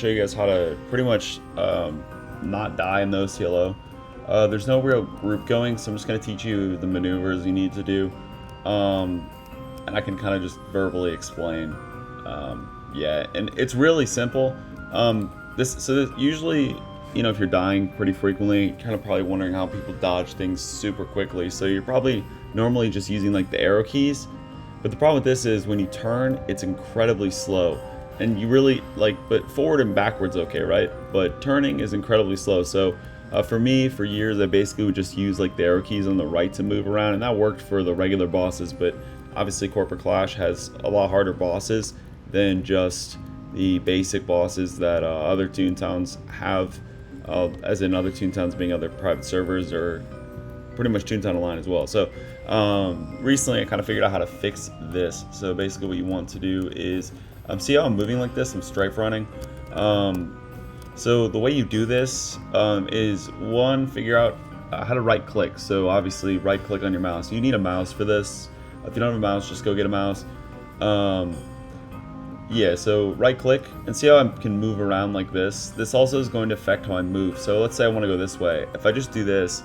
show you guys how to pretty much not die in the OCLO. There's no real group going, so I'm just going to teach you the maneuvers you need to do. And I can kind of just verbally explain. Yeah, and it's really simple. Usually, if you're dying pretty frequently, you're kind of probably wondering how people dodge things super quickly. So you're probably normally just using like the arrow keys. But the problem with this is when you turn, it's incredibly slow. And you really but forward and backwards okay, right? But turning is incredibly slow. So for me, for years, I basically would just use like the arrow keys on the right to move around, and that worked for the regular bosses. But obviously, Corporate Clash has a lot harder bosses than just the basic bosses that other Towns have, as in other Towns being other private servers or pretty much Toontown Online as well. So recently I kind of figured out how to fix this. So basically what you want to do is, see how I'm moving like this? I'm strafe running. So the way you do this is one, figure out how to right click. So obviously right click on your mouse. You need a mouse for this. If you don't have a mouse, just go get a mouse. Yeah, so right click and see how I can move around like this. This also is going to affect how I move. So let's say I want to go this way. If I just do this,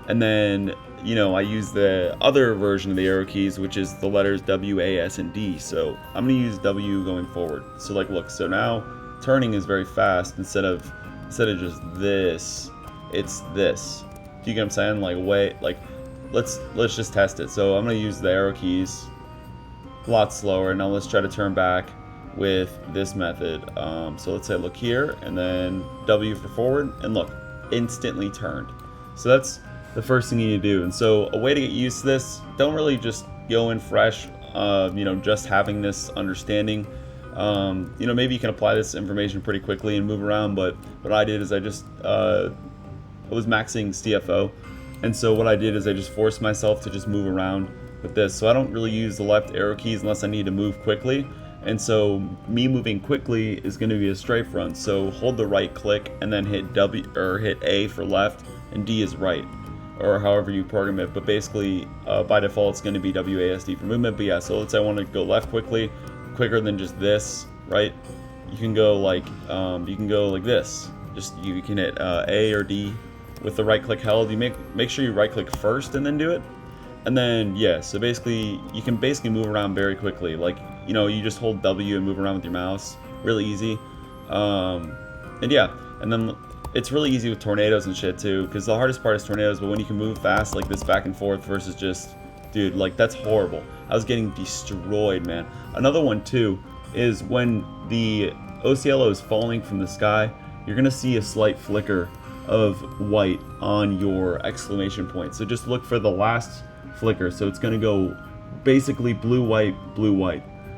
and then, I use the other version of the arrow keys, which is the letters W, A, S, and D. So I'm going to use W going forward. So look, so now turning is very fast. Instead of just this, it's this. Do you get what I'm saying? Let's just test it. So I'm going to use the arrow keys a lot slower. Now let's try to turn back with this method. So let's say look here, and then W for forward, and look, instantly turned. So that's the first thing you need to do. And so a way to get used to this, don't really just go in fresh, just having this understanding. Maybe you can apply this information pretty quickly and move around, but what I did is I was maxing CFO, and so what I did is I just forced myself to just move around with this. So I don't really use the left arrow keys unless I need to move quickly. And so me moving quickly is going to be a strafe run. So hold the right click and then hit W or hit A for left, and D is right, or however you program it. But basically, by default, it's going to be WASD for movement. But yeah, so let's say I want to go left quicker than just this, right? You can go like this. You can hit A or D with the right click held. You make sure you right click first and then do it. And then yeah, so basically you can move around very quickly. You just hold W and move around with your mouse, really easy. And yeah, and then it's really easy with tornadoes and shit too, because the hardest part is tornadoes. But when you can move fast like this back and forth versus just, dude, that's horrible. I was getting destroyed, man. Another one too is when the OCLO is falling from the sky, you're gonna see a slight flicker of white on your exclamation point. So just look for the last flicker. So it's going to go basically blue white.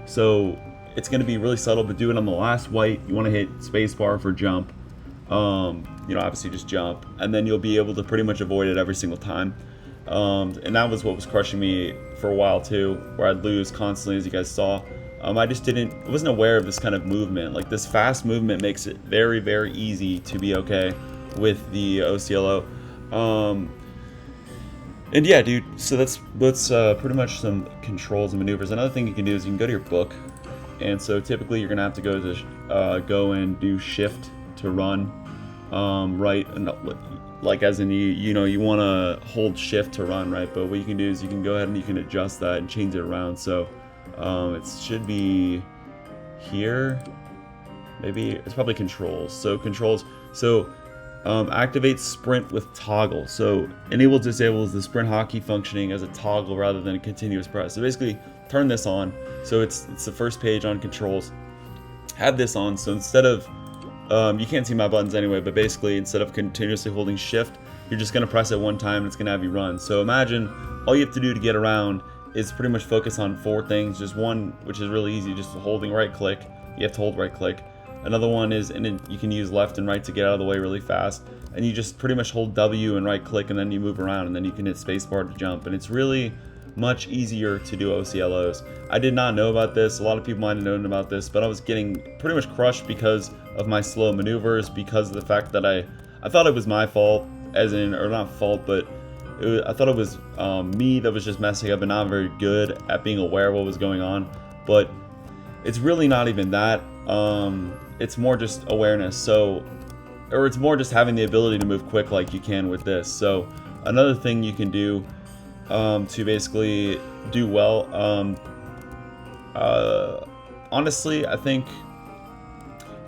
So it's going to be really subtle, but do it on the last white. You want to hit spacebar for jump. Obviously just jump, and then you'll be able to pretty much avoid it every single time. And that was what was crushing me for a while too, where I'd lose constantly, as you guys saw. I wasn't aware of this kind of movement. This fast movement makes it very, very easy to be okay with the OCLO. And yeah, dude, so that's pretty much some controls and maneuvers. Another thing you can do is you can go to your book, and so typically you're gonna have to go and do shift to run, right, and as in you want to hold shift to run, right? But what you can do is you can go ahead and you can adjust that and change it around. So it should be here, maybe it's probably controls. So controls, activate sprint with toggle. So enable disables the sprint hotkey functioning as a toggle rather than a continuous press. So basically turn this on. So it's the first page on controls. Have this on. So instead of you can't see my buttons anyway, but basically instead of continuously holding shift, you're just going to press it one time and it's going to have you run. So imagine all you have to do to get around is pretty much focus on 4 things. Just one, which is really easy, just holding right click. You have to hold right click. Another one is, and then you can use left and right to get out of the way really fast. And you just pretty much hold W and right click, and then you move around, and then you can hit spacebar to jump. And it's really much easier to do OCLOs. I did not know about this. A lot of people might have known about this, but I was getting pretty much crushed because of my slow maneuvers, because of the fact that I thought it was my fault, or not fault, but I thought it was me that was just messing up and not very good at being aware of what was going on. But it's really not even that. It's more just awareness. So, or it's more just having the ability to move quick like you can with this. So another thing you can do to basically do well, honestly, I think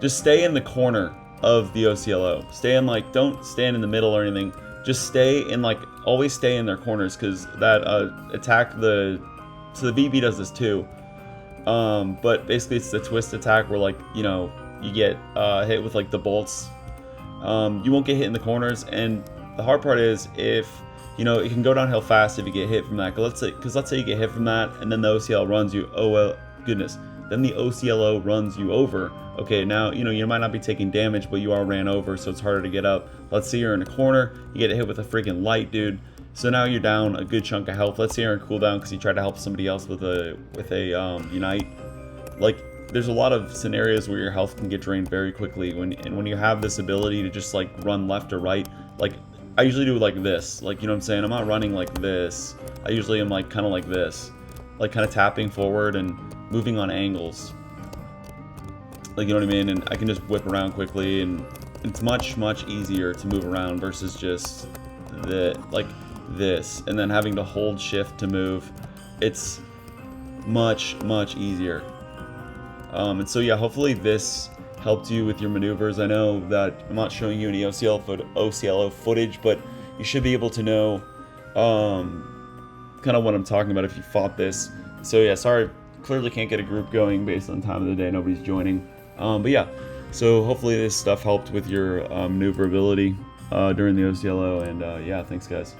just stay in the corner of the OCLO. Stay in, like, don't stand in the middle or anything. Just stay in, like, always stay in their corners, because that attack, so the VB does this too. But basically it's the twist attack where, like, you know, you get hit with, like, the bolts. You won't get hit in the corners, and the hard part is, if you know, it can go downhill fast if you get hit from that. Let's say you get hit from that, and then the OCL runs you. Oh well, goodness. Then the OCLO runs you over. Okay, now you know you might not be taking damage, but you are ran over, so it's harder to get up. Let's say you're in a corner, you get hit with a freaking light, dude. So now you're down a good chunk of health. Let's say you're in cooldown because you tried to help somebody else with a unite. Like, there's a lot of scenarios where your health can get drained very quickly when you have this ability to just, like, run left or right. Like, I usually do it like this, like, you know what I'm saying? I'm not running like this. I usually am, like, kind of like this, like, kind of tapping forward and moving on angles, like, you know what I mean? And I can just whip around quickly, and it's much easier to move around versus just like this, and then having to hold shift to move. It's much easier. And so yeah, hopefully this helped you with your maneuvers. I know that I'm not showing you any OCLO footage, but you should be able to know kind of what I'm talking about if you fought this. So yeah, sorry, clearly can't get a group going based on time of the day, nobody's joining. But yeah, so hopefully this stuff helped with your maneuverability during the OCLO, and yeah, thanks guys.